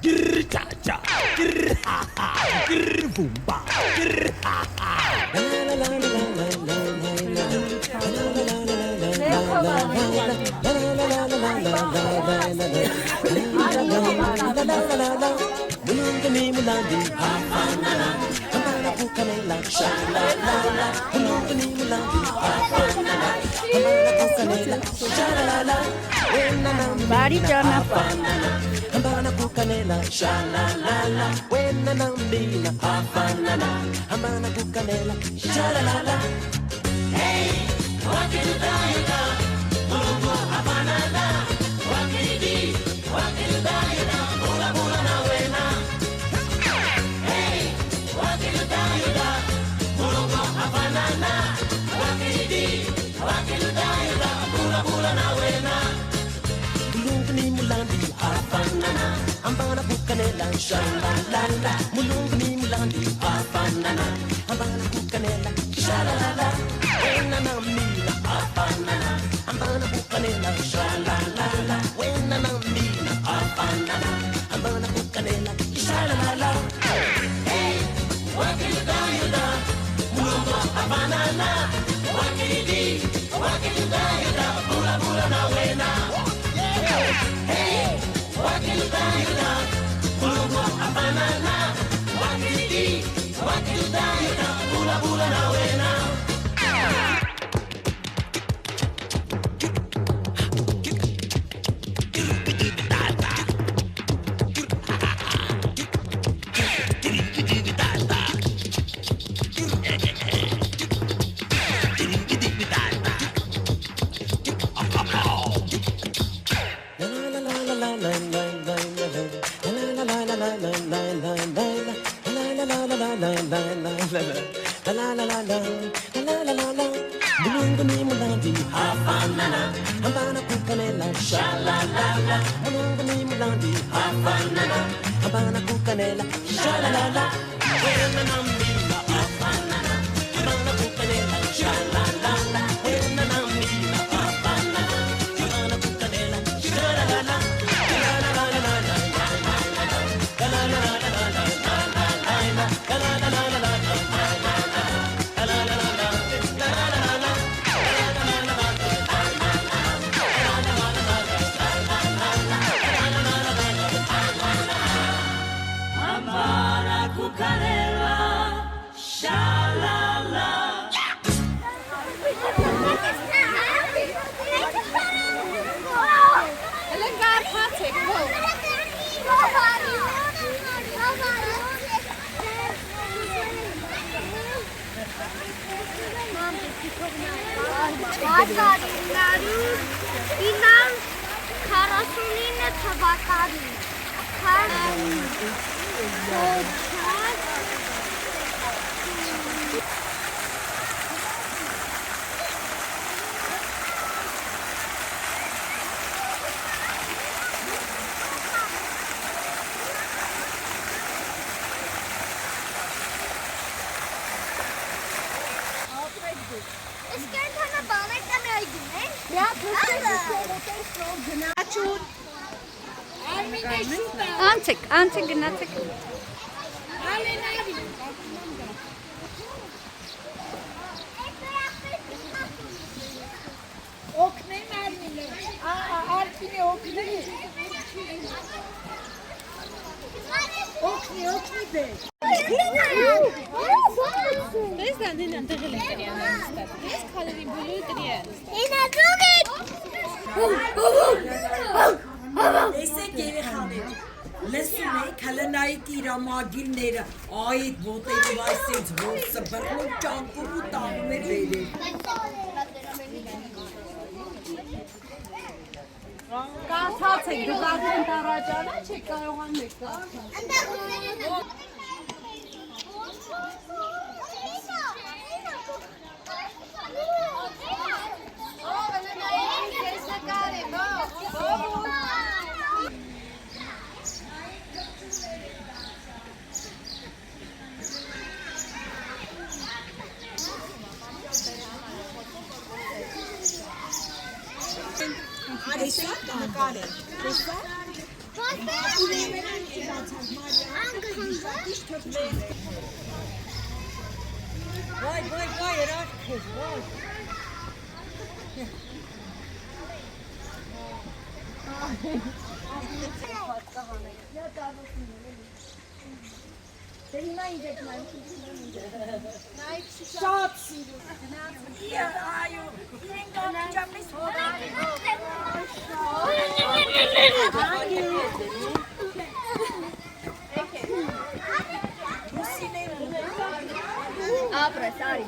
Cha-cha, ha-ha, boom-ba, ha-ha. Bari Jonathan. Hambana kukanela, sha la la la. When I'm bina, hafanana. Hambana kukanela, sha la la la. Hey, what can you do? Bula hafanana. What can you do? What can you do? Bula bula na wena. Hey, what can you do? Bula hafanana. What can you do? What can you do? Bula bula na wena. Mulungni mulandi hafanana. Ambana kukanela sha la la la. Mulungni mulandi hafanana. Ambana kukanela sha la la la. Wena na mina hafanana. Ambana kukanela sha la la la. Wena na mina hafanana. Ambana kukanela sha la la la. Hey, what can you do? Mulungu hafanana. What can you do? What can you do? Bula bula na wena. Hey, what can you do? Mulungu hafanana. What can you do? What can you do? Bula bula na wena. Antik gnatik. Okne mermiler. Alpine okne. Okne de. This one didn't do it again. This color in blue again. Neyse geri haber. Լսում եք հլնայի տիրամագիրները այդ ոտերի վայսից ոսը բռնում ճանկում ու տանում էր վերել Կացած եք, դուղակին տարաջանա չեք կարողան եք Տեսա նկարել։ Տեսա։ Vay, Erak kız, vay. Apre, sorry.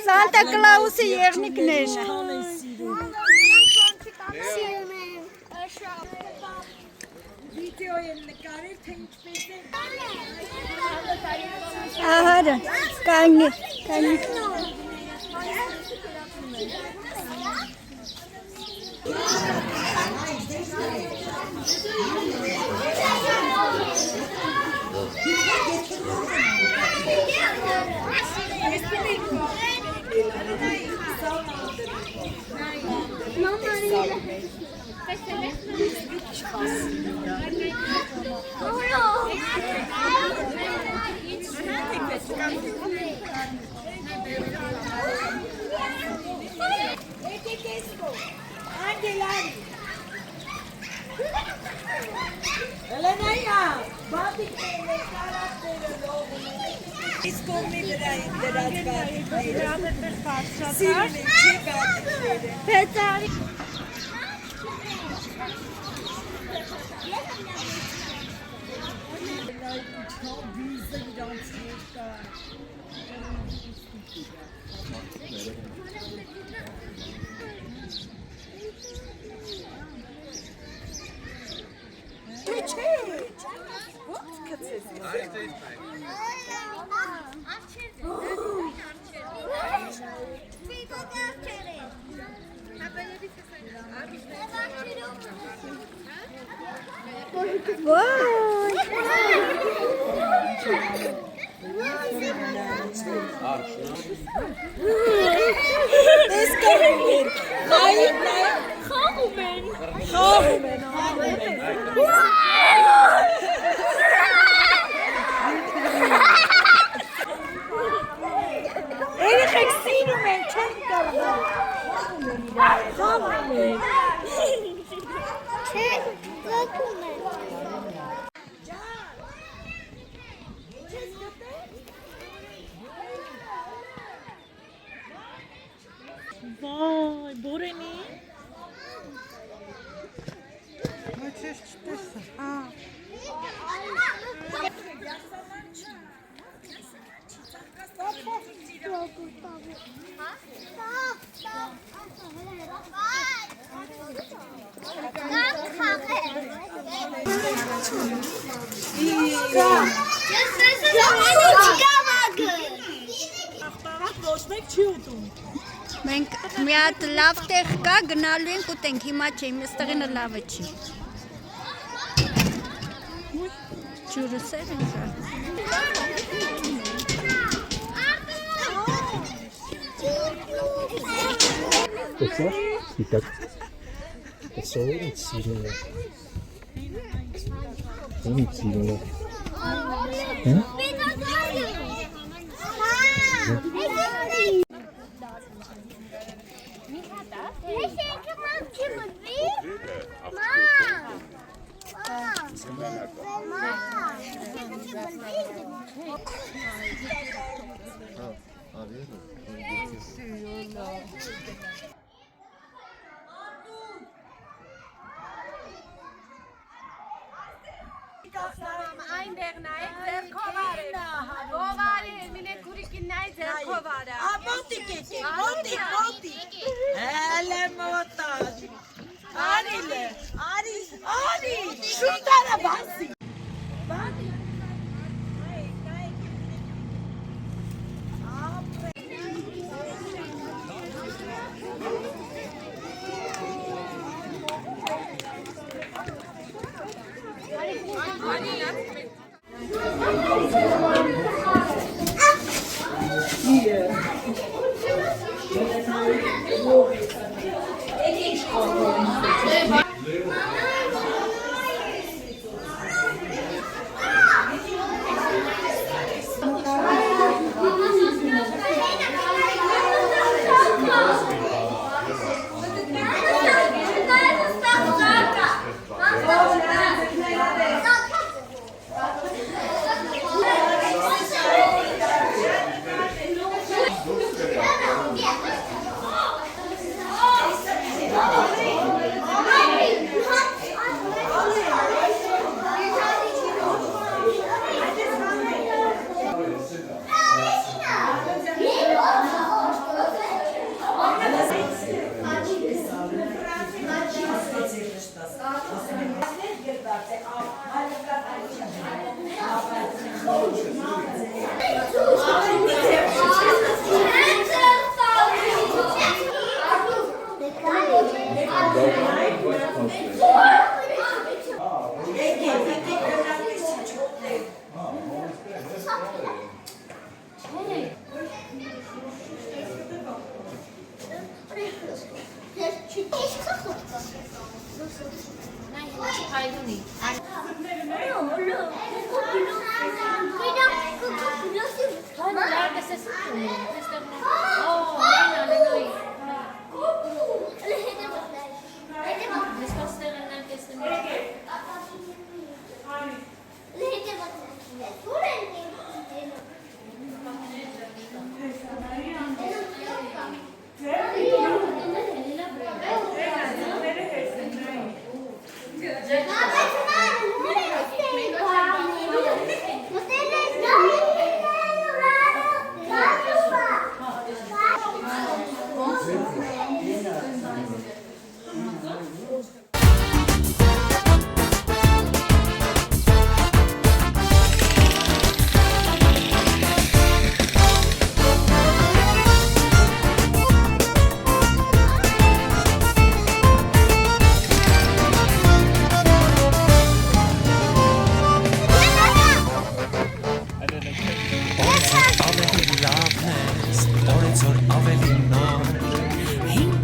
Santa Claus'i երնիկներն են։ Վիդեո են նկարել, թե ինչպես է։ Ահա, կանի։ Elena, բադիկները, կարատները լողում են։ Իսկ կողմի վրա են դրած բադիկները։ Սիրում են չի բադիկները։ Պետարի։ Vay, Boreni. Մենք մի հատ լավ տեղ կա, գնալու ենք ուտենք, հիմա չէ, իմ ստեղինը լավը չի։ Ջուրը սեր են կա։ Տեսա՞, դիտակ։ Տեսա ինչ սիրուն է։ Ինչ սիրուն է։ Այնտեղ նայեք ձեր քովարը։ Քովարը, մինե քուրիկին նայ ձեր քովարը։ Մոտիկ եկեք, մոտիկ։ Հələ մոտակ։ Արի, շուտարա բասի։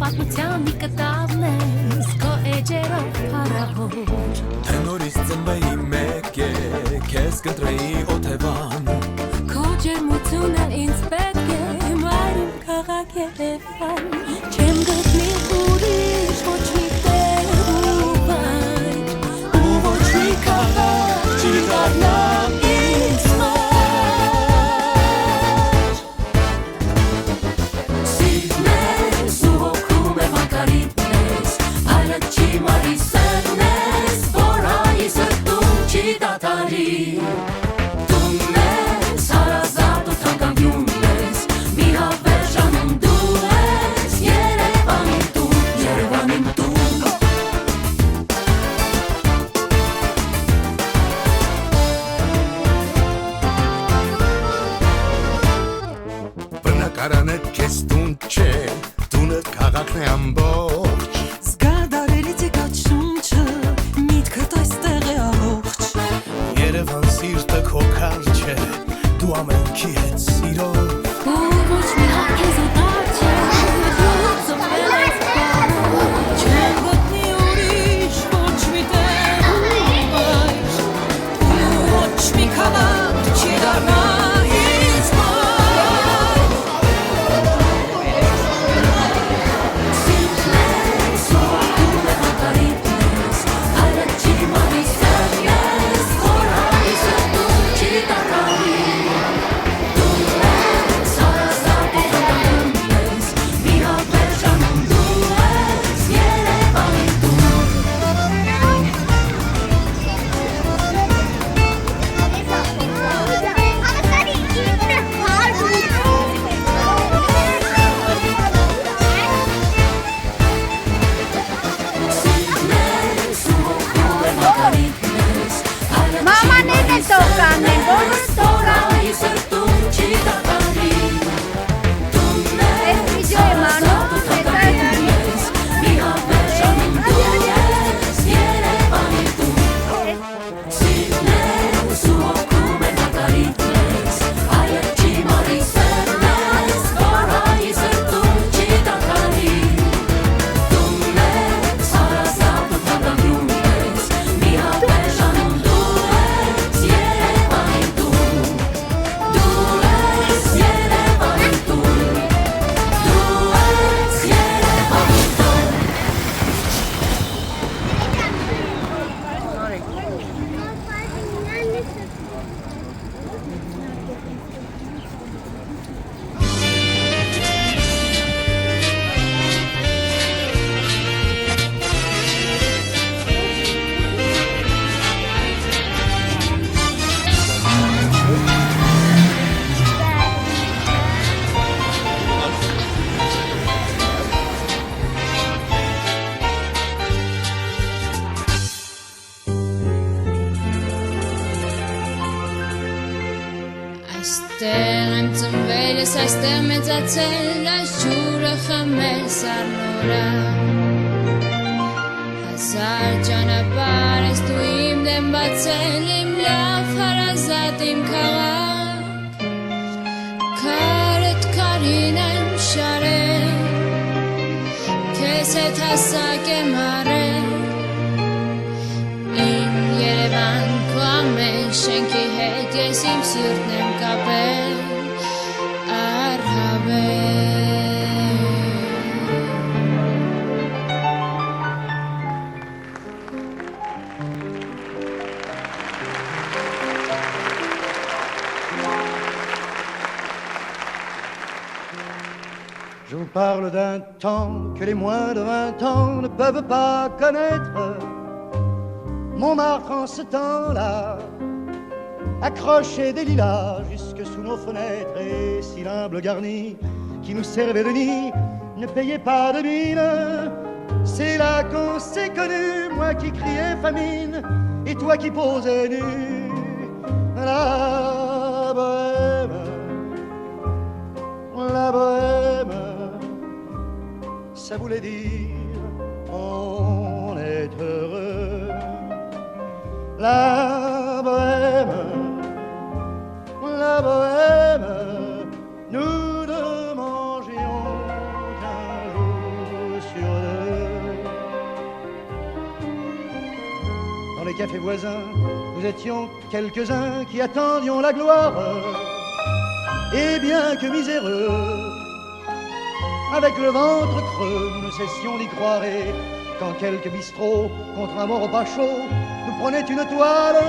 Պատմության մի կտավն ես քո էջերով փառավոր Թե նորից ծնվեի մեկ է, քեզ կտրեի օթևան Քո ջերմությունը ինձ պետք է մայրում քաղաք Երևան Չեմ գտնի ուրիշ ոչ մի տեղ ու վայր ու ոչ մի քաղաք չի դառնա ինձ Դու ես հարազատ Կարանը քեզ տուն չէ, տունը քաղաքն է ամբողջ Զգադարելից եկած շունչը, միտքդ այստեղ է առողջ Երևան սիրտը քո քար չէ, դու ամենքի հետ սիրով Ու ոչ մի հատ քեզ օտար չէ, դու ծնվել ես բարով Չեմ գտնի ուրիշ ոչ մի տեղ ու այր Ու ոչ մի քաղաք չի դառնա ինձ մայր Սիրտներս ու դու մեղատարիտ ես Առաջի մարի սեր ես Խորանի սրտում չի տակարի Դու ես հարազատ ու հանդանում ես Մի հատ վերջանում դու ես Երևանի տուն Մամանեն է տոկանն են, որը Խորանի սրտում չի տակարի Ես վիդյո եմ անում, ես Մի հատ վերջանում դու ես Երևանի տուն Սիրտներս ու հոգում են հակարիտ ես Այլև չի մարի սերն ես Խորանի սրտում չի տակարի Տունն ես հարազատ ու հանդանում ես Մի հատ վերջանում դու ես Երևանի տուն Դու ես Երևանի տուն Դու ես Երևանի տուն Այստեղ եմ ծնվել ես, այստեղ մեծացել, այս ջուրը խմել սառնորա Հազար ճանապարհ ես դու իմ դեմ բացել, իմ լավ հարազատ իմ քաղաք Քարդ քարին եմ շարել, քեզ հետ հասակ եմ արել Իմ Երևան քո ամեն շենքի հետ ես իմ սիրտն եմ կապել առհավել Je vous parle d'un temps que les moins de 20 ans ne peuvent pas connaître. Montmartre en ce temps-là accrochait des lilas jusque sous nos fenêtres et si l'humble garni qui nous servait de nid ne payait pas de mine. C'est là qu'on s'est connus, moi qui criais famine et toi qui posais nu. La bohème, ça voulait dire on est heureux. La bohème, nous ne mangions qu'un jour sur deux. Dans les cafés voisins, nous étions quelques-uns qui attendions la gloire. Et bien que miséreux, avec le ventre creux, nous ne cessions d'y croire. Et quand quelques bistrots, contre un bon repas chaud, nous prenaient une toile,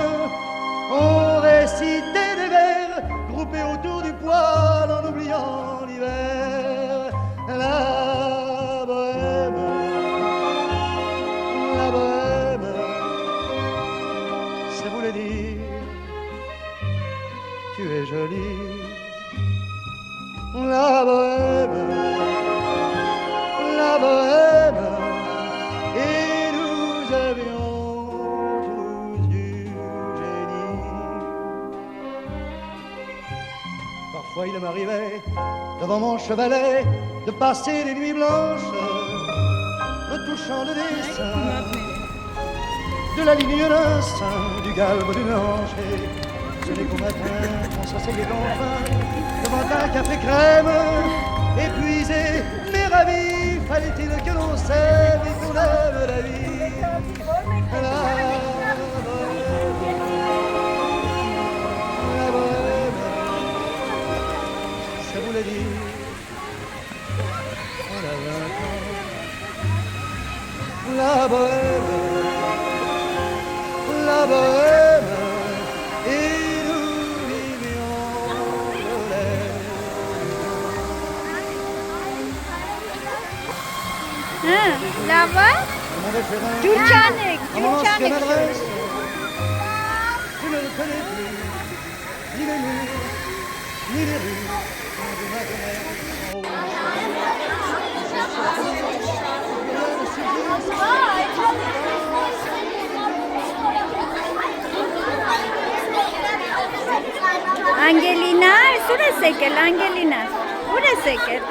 on récitait des vers groupés autour du poêle en oubliant l'hiver. La bohème, ça voulait dire tu es jolie. La bohème, et nous avions tous du génie. Parfois il m'arrivait devant mon chevalet de passer des nuits blanches, retouchant le dessin de la ligne d'un sein, du galbe d'une hanche. Et ce n'est qu'au matin qu'on s'asseyait enfin devant un café crème, épuisé mais ravi. Fallait-il que l'on s'aime et qu'on aime la vie. La bohème, ça voulait dire on a 20 ans. La bohème, et nous vivions de l'air. Լավա ջուրջանիկ À mon ancienne adresse, je ne reconnais plus ni les murs, ni les rues de ma jeunesse. Անգելինա, այս ուր ես եկել, Անգելինա, ուր ես եկել։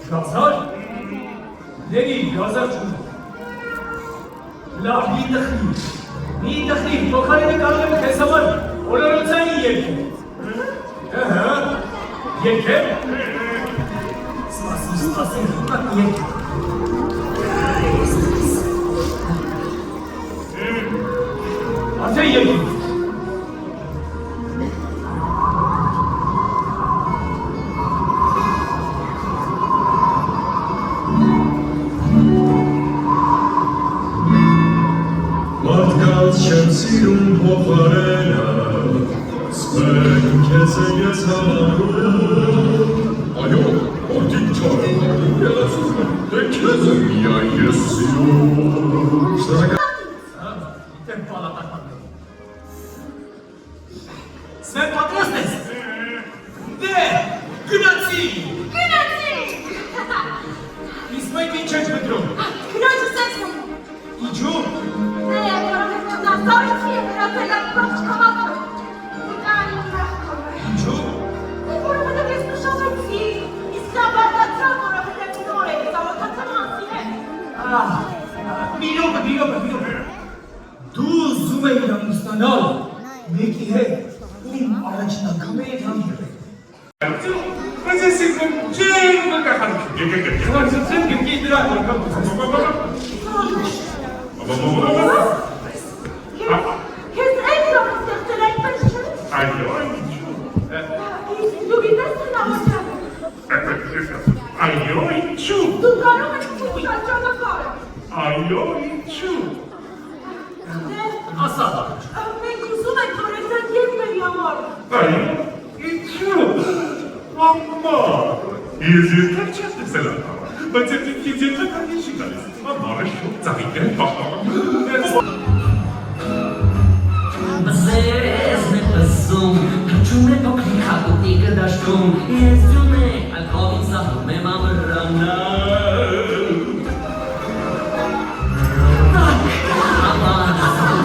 Գազար, ների գազար չունի, լավ մի տխնի, թոքարենի կարող եմ քեզ համար օրորոցային երկել, երկել, սպասի, հուկատ երկել, արդեն երկել, Չեմ սիրում փոխարենը, սպեք քեզ ես համարում Այո, որդիկ չար, ելացում եմ, դե քեզ եմ միայն ես սիրում Դեմ պալատական Սվեն պատրաստ ես Դե, գնացի Իսկ մենք ինչ ենք մտրում Քրոջը սենց մոտ Իջու Զարիքի է վերապել այդ բաղջ կամակը Ուտանի ուրախքով է Ինչու Որովհետև ես նշավեցի Իսկ նա բարտացան որովհետև նոր է Զավակացան հանսի է Մի րոպե Դու ուզում է իրամուսնանալ Մեկի հետ Ում առաջնակամ է հանդիպել Բայց ես իզմ ջեն կախանք Խարցուցեմ գնքի դրան Քեզ այդ լավ ստեղծել այդպես չէ Այո, Իսկ դու գիտես թե նա ոչա այո, ինչու Դու կարող ես ուշալ ճանապարհը Այո, ինչու Ասա Մենք ուզում ենք որ ես այդ և մեր համար Այո, ինչու Մամա Ես երբեք չես տեսել ատավա Բայց ես երբեք անի չի գալիս Մամարը շուտ ծաղիկ է Բզես նպսում, հաչում է փոքրիկ հակուտիկը դաշտում Ես ձյուն է, ալքովին սահում եմ ամրանալ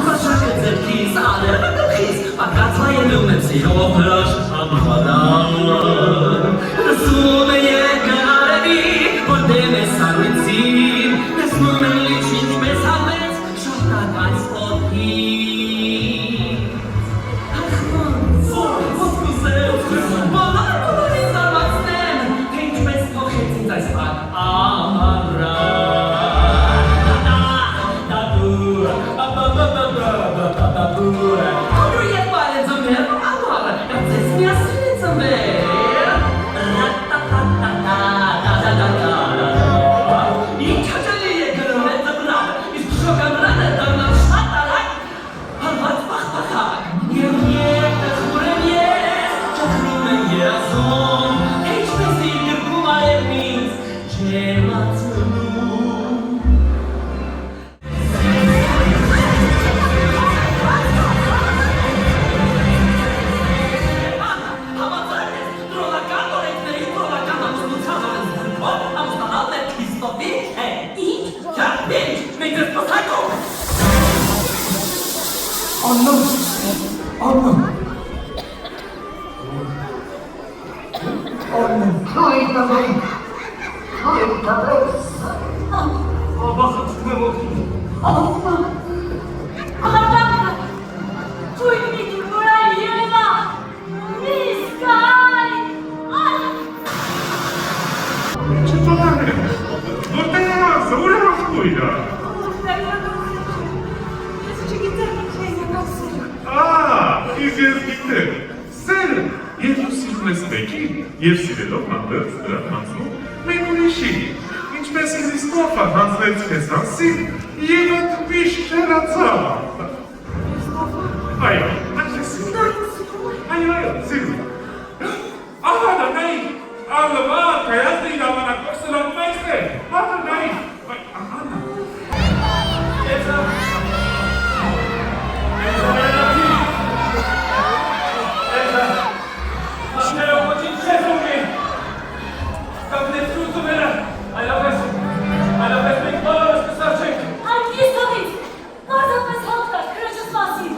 Բաշակը ձերքիս, ալերը գլխիս Պակած վայելում եմ սիրով հրաշ ամավանալ Լսում է երկարևի, որ դեմ է սարույցին Լսնում է լիչ ինչպես հավեց, շողտական սպոտի Եվ սիրելով հանդերձ դրան հանձնում մենք ուրիշի, ինչպես Քրիստոֆը հանձնեց քեզ հանսին և ընդմիշտ շերացավ Այո, սիրում Ահա դա նայք, ալվա, կայացը իր ամանակով սլանում այստեղ Ահա նայք, ահա նա Եզա Այդ ես տողից, պարզապես հատկար, քրոջս մասին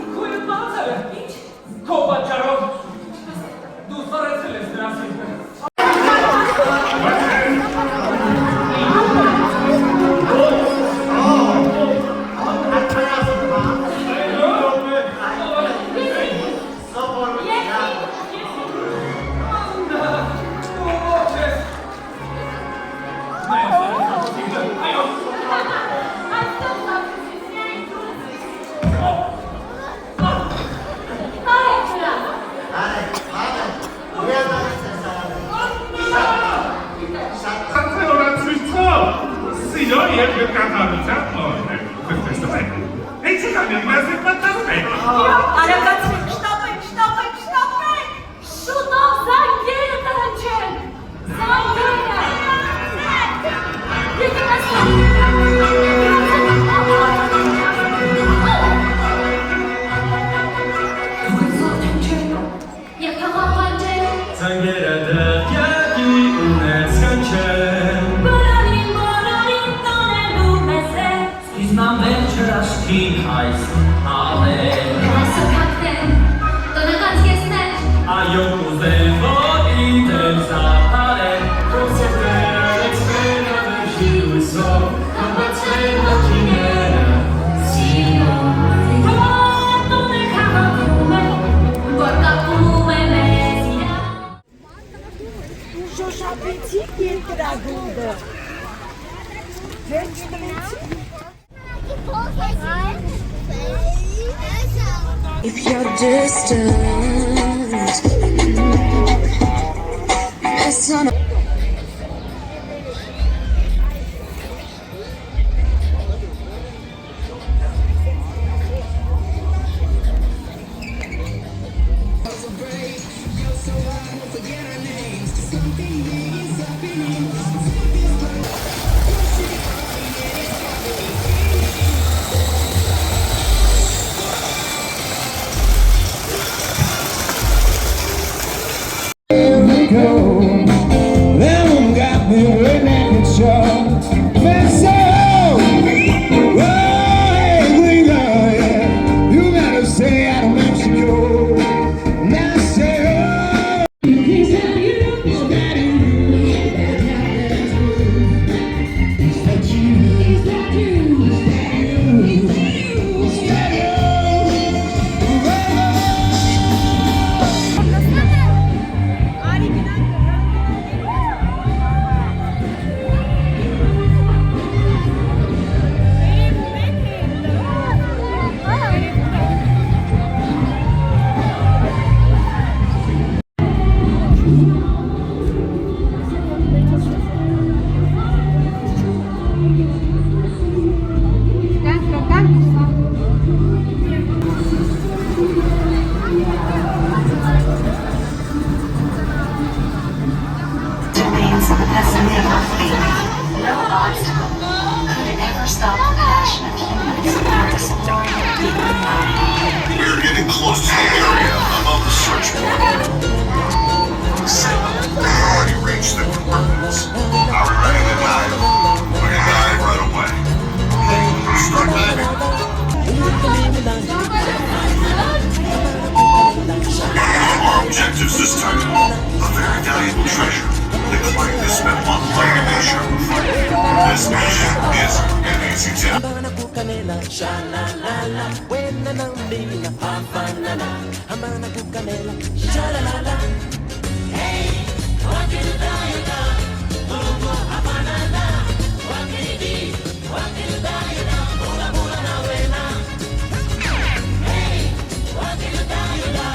եւ կատարության օրն է։ Տեսնեք։ Էցի կամ ես մտածում Արագացրեք, շտապեք։ Շուտով զանգերը կհնչեն։ Զանգերը։ Եկեք Զանգերը դեպյակի ունեց կանչեն Բոլորին տոնելու մեզ է Սկիզբան վերջը աշկին այս հավեն Այսը կակտեն, տոնական զգեսներ Այո կուզեն որ իդել զապարեն Կոնսերտեր էքսպեր ավերջի ուսով Կամացրել հոքիները սիրով Տոներ կաղավում է, որ կապում է մեզ իրա Շոշափեցիք երկրագունդը։ Վերջ տնեցիք։ If you're distant, it's on a Them got me right neck and short. Hey, yeah. You gotta stay out of Mexico. Now say, is that you? Is that you? Is that you? Is that you? Is that you? Is that you? domains of the pessimism of faith. No obstacle could ever stop the passion of humans for exploring a deeper mind. We're getting close to the area above the search point. Signal, we've already reached the coordinates. Are we ready to dive? We're gonna dive right away. Start diving. Our objectives this time, a very valuable treasure. The client has spent a month planning a mission. This mission is an easy task. Habana kukanela, sha la la la. Wena nambila, hafanana. Habana kukanela, sha la la la. Hey, wakiludayuda, bulubu hafanana. Wakilidi, wakiludayuda, bula bula na wena. Hey, wakiludayuda,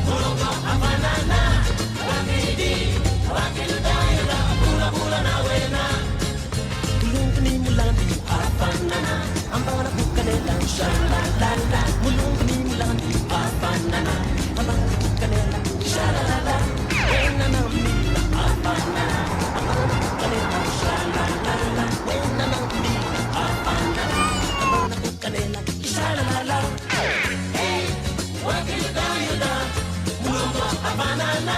bulubu hafanana. Wakilidi, wakiludayuda, bula bula na wena. Mulungni mulandi hafanana. Ambana kukanela, sha la la la. Mulungni mulandi hafanana. Ambana kukanela, sha la la la. Wena nambila hafanana. Ambana kukanela, sha la la la. Wena nambila hafanana. Ambana kukanela, sha la la la. Hey, wakiludayuda, bulubu hafanana.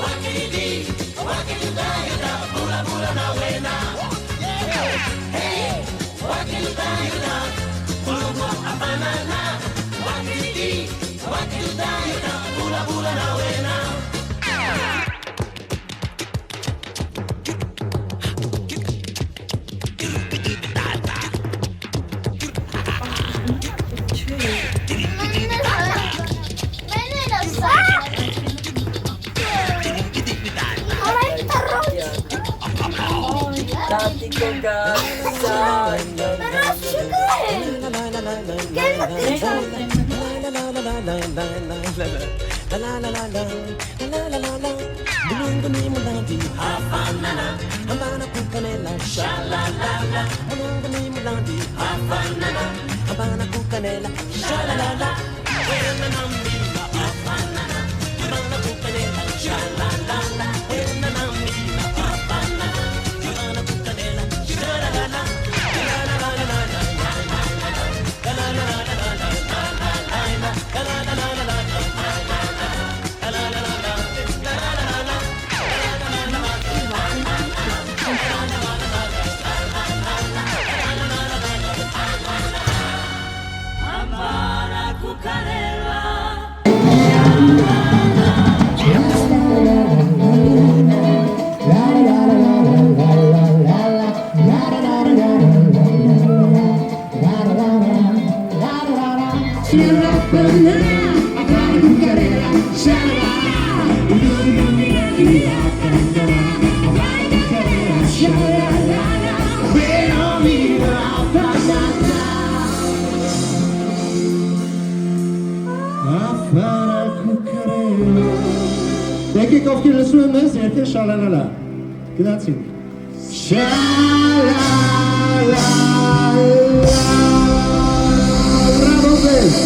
Wakilidi, wakiludayuda, bula bula na wena. Hey, wakiludayuda, bulubu hafanana. Wakilidi, wakiludayuda, bula bula na wena. la la la la la la la la Bulunguni mulandi hafanana Habana kukanela sha la la la Bulunguni mulandi hafanana Habana kukanela sha la la la Wena namina hafanana Habana kukanela sha la la la Wena namina hafanana Habana kukanela sha la la la La la la la la la la la la la la Եկեք ովքեր լսում եմ ես, եթե շալալալա, գնացին, շալալալա, բրավո բես,